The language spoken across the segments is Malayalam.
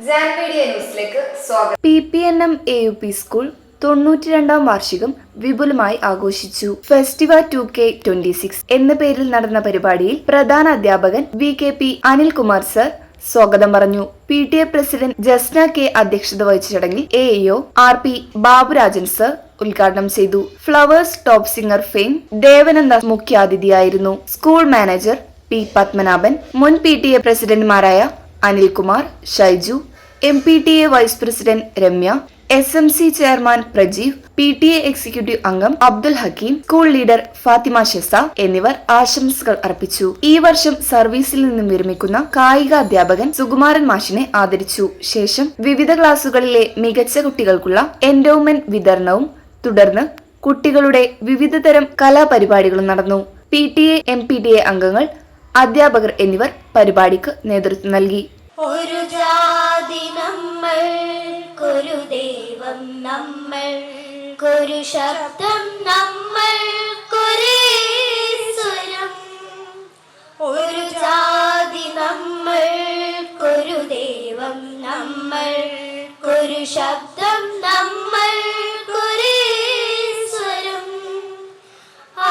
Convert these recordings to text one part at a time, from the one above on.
ന്യൂസിലേക്ക് സ്വാഗതം. PPNM AUP സ്കൂൾ 92-ാം വാർഷികം വിപുലമായി ആഘോഷിച്ചു. ഫെസ്റ്റിവൽ 2K26 എന്ന പേരിൽ നടന്ന പരിപാടിയിൽ പ്രധാന അധ്യാപകൻ VKP അനിൽകുമാർ സർ സ്വാഗതം പറഞ്ഞു. PTA പ്രസിഡന്റ് ജസ്ന K അധ്യക്ഷത വഹിച്ച ചടങ്ങിൽ AEO RP ബാബുരാജൻ സർ ഉദ്ഘാടനം ചെയ്തു. Flowers top singer fame Devananda മുഖ്യാതിഥിയായിരുന്നു. സ്കൂൾ മാനേജർ P പത്മനാഭൻ, മുൻ PTA പ്രസിഡന്റുമാരായ Anilkumar, Shaiju, MPTA vice president Ramya, SMC chairman Prajeev, PTA executive അംഗം അബ്ദുൽ ഹക്കീം, സ്കൂൾ ലീഡർ ഫാത്തിമ ഷെസ എന്നിവർ ആശംസകൾ അർപ്പിച്ചു. ഈ വർഷം സർവീസിൽ നിന്നും വിരമിക്കുന്ന കായിക അധ്യാപകൻ സുകുമാരൻ മാഷിനെ ആദരിച്ചു. ശേഷം വിവിധ ക്ലാസുകളിലെ മികച്ച കുട്ടികൾക്കുള്ള എൻഡോവ്മെന്റ് വിതരണവും തുടർന്ന് കുട്ടികളുടെ വിവിധ തരം കലാപരിപാടികളും നടന്നു. PTA MPTA അംഗങ്ങൾ, അധ്യാപകർ എന്നിവർ പരിപാടിക്ക് നേതൃത്വം നൽകി. ഒരു ജാതി നമ്മൾക്കൊരു ദൈവം നമ്മൾക്കൊരു ശബ്ദം നമ്മൾക്കൊരേ സ്വരം. ഒരു ജാതി നമ്മൾക്കൊരു ദൈവം നമ്മൾക്കൊരു ശബ്ദം നമ്മൾക്കൊരേ സ്വരം.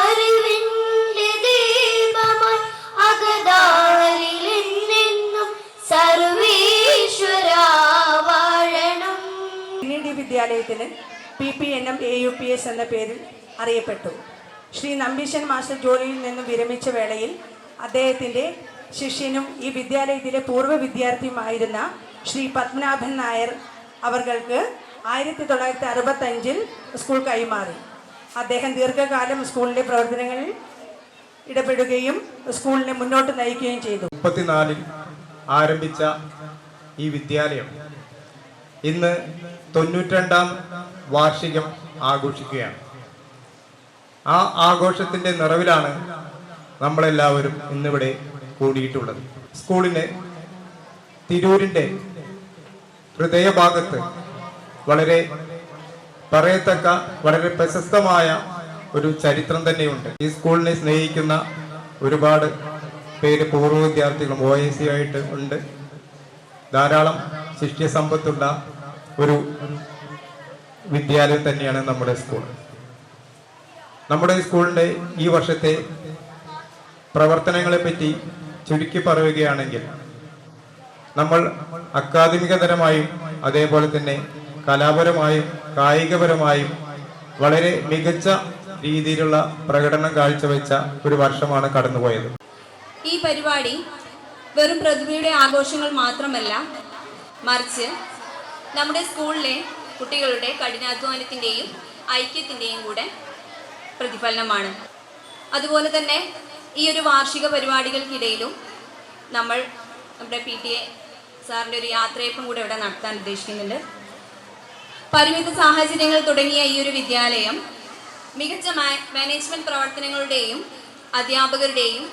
അറിവിന്റെ ദീപമായി അകതാരിലെന്നെന്നും സർവേശ്വരാ വാഴണം. വിദ്യാലയത്തിന് PPNM AUPS എന്ന പേരിൽ അറിയപ്പെട്ടു. ശ്രീ നമ്പീശൻ മാസ്റ്റർ ജോലിയിൽ നിന്നും വിരമിച്ച വേളയിൽ അദ്ദേഹത്തിൻ്റെ ശിഷ്യനും ഈ വിദ്യാലയത്തിലെ പൂർവ്വ വിദ്യാർത്ഥിയുമായിരുന്ന ശ്രീ പത്മനാഭൻ നായർ അവർക്ക് 1965 സ്കൂൾ കൈമാറി. അദ്ദേഹം ദീർഘകാലം സ്കൂളിലെ പ്രവർത്തനങ്ങളിൽ ഇടപെടുകയും സ്കൂളിനെ മുന്നോട്ട് നയിക്കുകയും ചെയ്തു. 34-ൽ ആരംഭിച്ച ഈ വിദ്യാലയം ഇന്ന് 92-ാം വാർഷികം ആഘോഷിക്കുകയാണ്. ആ ആഘോഷത്തിൻ്റെ നിറവിലാണ് നമ്മളെല്ലാവരും ഇന്നിവിടെ കൂടിയിട്ടുള്ളത്. സ്കൂളിന് തിരൂരിൻ്റെ ഹൃദയഭാഗത്ത് വളരെ പറയത്തക്ക വളരെ പ്രശസ്തമായ ഒരു ചരിത്രം തന്നെയുണ്ട്. ഈ സ്കൂളിനെ സ്നേഹിക്കുന്ന ഒരുപാട് പേര് പൂർവ്വ വിദ്യാർത്ഥികളും OIC ആയിട്ട് ഉണ്ട്. ധാരാളം ശിഷ്യസമ്പത്തുള്ള ഒരു വിദ്യാലയം തന്നെയാണ് നമ്മുടെ സ്കൂൾ. നമ്മുടെ സ്കൂളിൻ്റെ ഈ വർഷത്തെ പ്രവർത്തനങ്ങളെ പറ്റി ചുരുക്കി പറയുകയാണെങ്കിൽ, നമ്മൾ അക്കാദമികതരമായും അതേപോലെ തന്നെ കലാപരമായും കായികപരമായും വളരെ മികച്ച രീതിയിലുള്ള പ്രകടനം കാഴ്ചവെച്ച ഒരു വർഷമാണ് കടന്നുപോയത്. ഈ പരിപാടി വെറും പ്രതിഭയുടെ ആഘോഷങ്ങൾ മാത്രമല്ല, മറിച്ച് നമ്മുടെ സ്കൂളിലെ കുട്ടികളുടെ കഠിനാധ്വാനത്തിൻ്റെയും ഐക്യത്തിൻ്റെയും കൂടെ പ്രതിഫലനമാണ്. അതുപോലെ തന്നെ ഈ ഒരു വാർഷിക പരിപാടികൾക്കിടയിലും നമ്മുടെ PTA സാറിൻ്റെ ഒരു യാത്രയപ്പം കൂടെ ഇവിടെ നടത്താൻ ഉദ്ദേശിക്കുന്നുണ്ട്. പരിമിത സാഹചര്യങ്ങൾ തുടങ്ങിയ ഈ ഒരു വിദ്യാലയം മികച്ച മാനേജ്മെൻറ്റ് പ്രവർത്തനങ്ങളുടെയും അധ്യാപകരുടെയും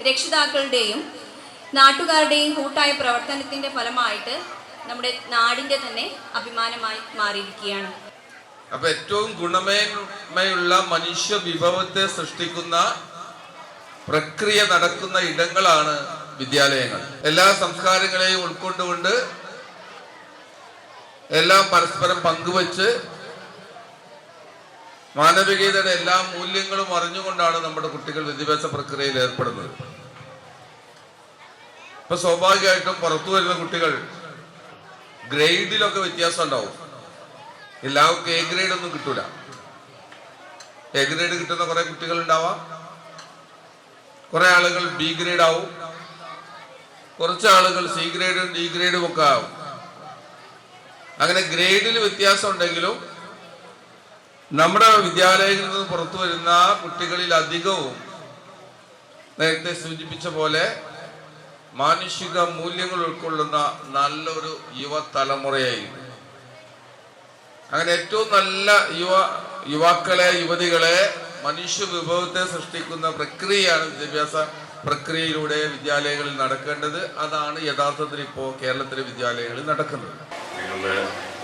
രക്ഷിതാക്കളുടെയും നാട്ടുകാരുടെയും കൂട്ടായ പ്രവർത്തനത്തിൻ്റെ ഫലമായിട്ട് നമ്മുടെ നാടിൻ്റെ തന്നെ അഭിമാനമായി മാറിയിരിക്കുകയാണ്. അപ്പോൾ ഏറ്റവും ഗുണമേന്മയുള്ള മനുഷ്യ വിഭവത്തെ സൃഷ്ടിക്കുന്ന പ്രക്രിയ നടക്കുന്ന ഇടങ്ങളാണ് വിദ്യാലയങ്ങൾ. എല്ലാ സംസ്കാരങ്ങളെയും ഉൾക്കൊണ്ടുകൊണ്ട് എല്ലാം പരസ്പരം പങ്കുവച്ച് മാനവികതയുടെ എല്ലാ മൂല്യങ്ങളും അറിഞ്ഞുകൊണ്ടാണ് നമ്മുടെ കുട്ടികൾ വിദ്യാഭ്യാസ പ്രക്രിയയിൽ ഏർപ്പെടുന്നത്. ഇപ്പൊ സ്വാഭാവികമായിട്ടും പുറത്തു വരുന്ന കുട്ടികൾ ഗ്രേഡിലൊക്കെ വ്യത്യാസം ഉണ്ടാവും. എല്ലാവർക്കും A ഗ്രേഡ് ഒന്നും കിട്ടൂല. A ഗ്രേഡ് കിട്ടുന്ന കുറെ കുട്ടികൾ ഉണ്ടാവാം. കുറെ ആളുകൾ B ഗ്രേഡ് ആവും. കുറച്ച് ആളുകൾ C ഗ്രേഡും D ഗ്രേഡും ഒക്കെ ആവും. അങ്ങനെ ഗ്രേഡിൽ വ്യത്യാസം ഉണ്ടെങ്കിലും നമ്മുടെ വിദ്യാലയങ്ങളിൽ നിന്ന് പുറത്തു വരുന്ന കുട്ടികളിൽ അധികവും നേരത്തെ സൂചിപ്പിച്ച പോലെ മാനുഷിക മൂല്യങ്ങൾ ഉൾക്കൊള്ളുന്ന നല്ലൊരു യുവതലമുറയായിരിക്കും. അങ്ങനെ ഏറ്റവും നല്ല യുവാക്കളെ യുവതികളെ മനുഷ്യ വിഭവത്തെ സൃഷ്ടിക്കുന്ന പ്രക്രിയയാണ് വിദ്യാഭ്യാസ പ്രക്രിയയിലൂടെ വിദ്യാലയങ്ങളിൽ നടക്കേണ്ടത്. അതാണ് യഥാർത്ഥത്തിൽ ഇപ്പോൾ കേരളത്തിലെ വിദ്യാലയങ്ങളിൽ നടക്കുന്നത്. നിങ്ങളുടെ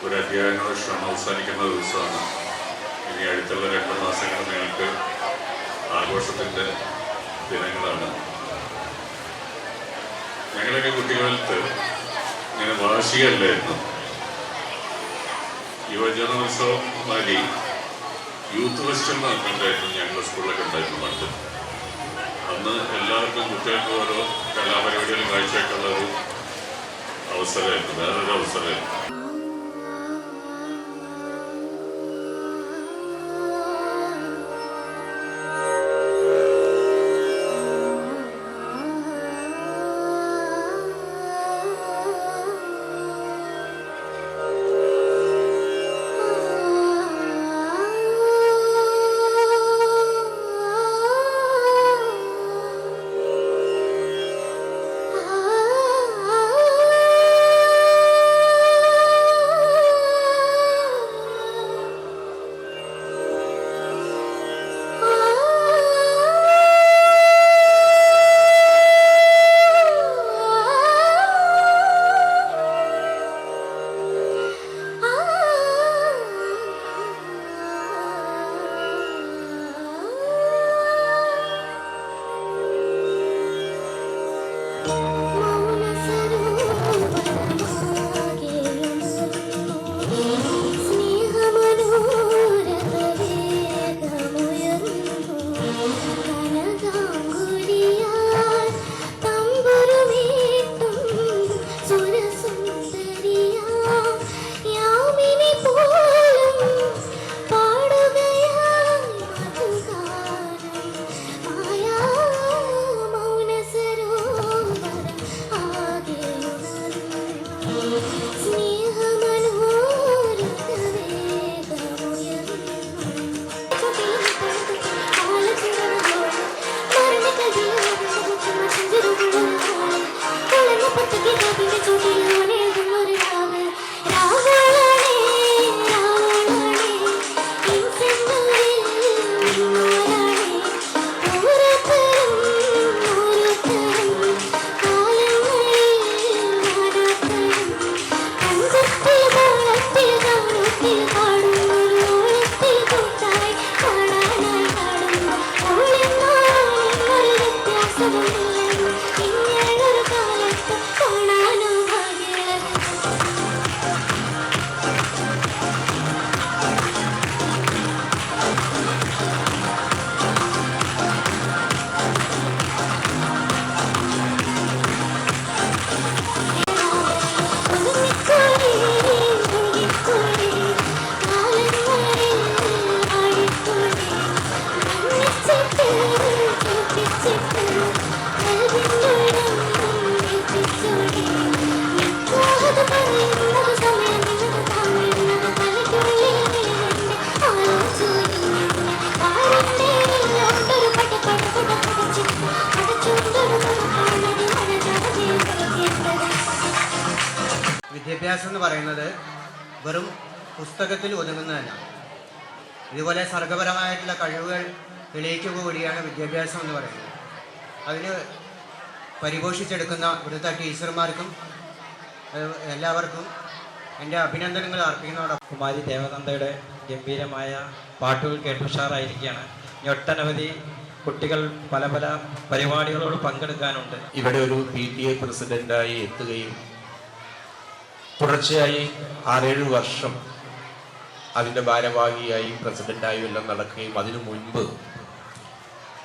ഒരു അധ്യായന വർഷം അവസാനിക്കുന്ന ദിവസമാണ്. ഇനി അടുത്തുള്ള 2 മാസങ്ങൾ നിങ്ങൾക്ക് ആഘോഷത്തിൻ്റെ ദിനങ്ങളാണ്. ഞങ്ങളൊക്കെ കുട്ടിക്കാലത്ത് ഇങ്ങനെ വാർഷികമല്ലായിരുന്നു. യുവജനോത്സവം മാതിരി യൂത്ത് ഫെസ്റ്റ് ഉണ്ടായിരുന്നു ഞങ്ങളുടെ സ്കൂളിലൊക്കെ ഉണ്ടായിരുന്നു പണ്ട്. അന്ന് എല്ലാവർക്കും കുട്ടികൾക്ക് ഓരോ കലാപരിപാടികൾ കാഴ്ചയായിട്ടുള്ള ഒരു അവസരമായിരുന്നു, വേറൊരു അവസരമായിരുന്നു. വിദ്യാഭ്യാസം എന്ന് പറയുന്നത് വെറും പുസ്തകത്തിൽ ഒതുങ്ങുന്നതല്ല. ഇതുപോലെ സർഗപരമായിട്ടുള്ള കഴിവുകൾ തെളിയിക്കുക കൂടിയാണ് വിദ്യാഭ്യാസം എന്ന് പറയുന്നത്. അതിന് പരിപോഷിച്ചെടുക്കുന്ന ഇവിടുത്തെ ടീച്ചർമാർക്കും എല്ലാവർക്കും എൻ്റെ അഭിനന്ദനങ്ങൾ അർപ്പിക്കുന്നതോടൊപ്പം കുമാരി ദേവനന്ദയുടെ ഗംഭീരമായ പാട്ടുകൾ കേട്ടുഷാറായിരിക്കുകയാണ്. ഇനി ഒട്ടനവധി കുട്ടികൾ പല പല പരിപാടികളോട് പങ്കെടുക്കാനുണ്ട്. ഇവിടെ ഒരു PTA പ്രസിഡന്റായി എത്തുകയും തുടർച്ചയായി 6-7 വർഷം അതിൻ്റെ ഭാരവാഹിയായി പ്രസിഡന്റായും എല്ലാം നടക്കുകയും അതിനു മുൻപ്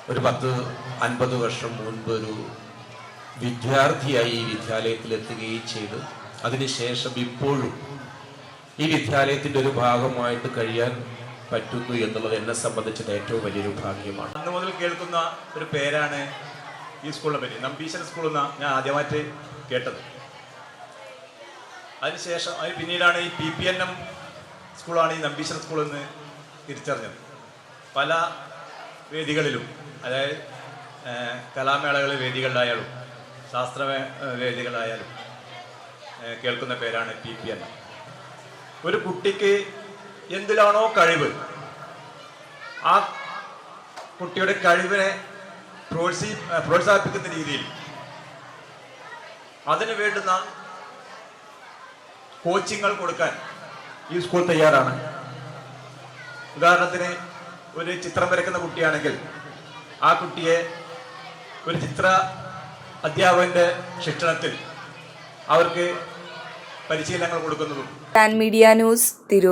ഒരു 10-50 വർഷം മുൻപ് ഒരു വിദ്യാർത്ഥിയായി ഈ വിദ്യാലയത്തിലെത്തുകയും ചെയ്തു. അതിനുശേഷം ഇപ്പോഴും ഈ വിദ്യാലയത്തിൻ്റെ ഒരു ഭാഗമായിട്ട് കഴിയാൻ പറ്റുന്നു എന്നുള്ളത് എന്നെ സംബന്ധിച്ചിട്ട് ഏറ്റവും വലിയൊരു ഭാഗ്യമാണ്. അന്ന് മുതൽ കേൾക്കുന്ന ഒരു പേരാണ് ഈ സ്കൂളിനെ പറ്റി. നമ്പീശൻ സ്കൂൾ എന്നാണ് ഞാൻ ആദ്യമായിട്ട് കേട്ടത്. അതിനുശേഷം പിന്നീടാണ് ഈ PPNM സ്കൂളാണ് ഈ നമ്പീശൻ സ്കൂൾ എന്ന് തിരിച്ചറിഞ്ഞത്. പല വേദികളിലും, അതായത് കലാമേളകൾ വേദികളിലായാലും ശാസ്ത്ര വേദികളായാലും കേൾക്കുന്ന പേരാണ് PPNM. ഒരു കുട്ടിക്ക് എന്തിലാണോ കഴിവ്, ആ കുട്ടിയുടെ കഴിവിനെ പ്രോത്സാഹിപ്പിക്കുന്ന രീതിയിൽ അതിന് വേണ്ടുന്ന കോച്ചിങ്ങൾ കൊടുക്കാൻ ഈ സ്കൂൾ തയ്യാറാണ്. ഉദാഹരണത്തിന് ഒരു ചിത്രം വരയ്ക്കുന്ന കുട്ടിയാണെങ്കിൽ ആ കുട്ടിയെ ഒരു ചിത്ര അധ്യാപകൻ്റെ ശിക്ഷണത്തിൽ അവർക്ക് പരിശീലനങ്ങൾ കൊടുക്കുന്നതും. Media news Tirur.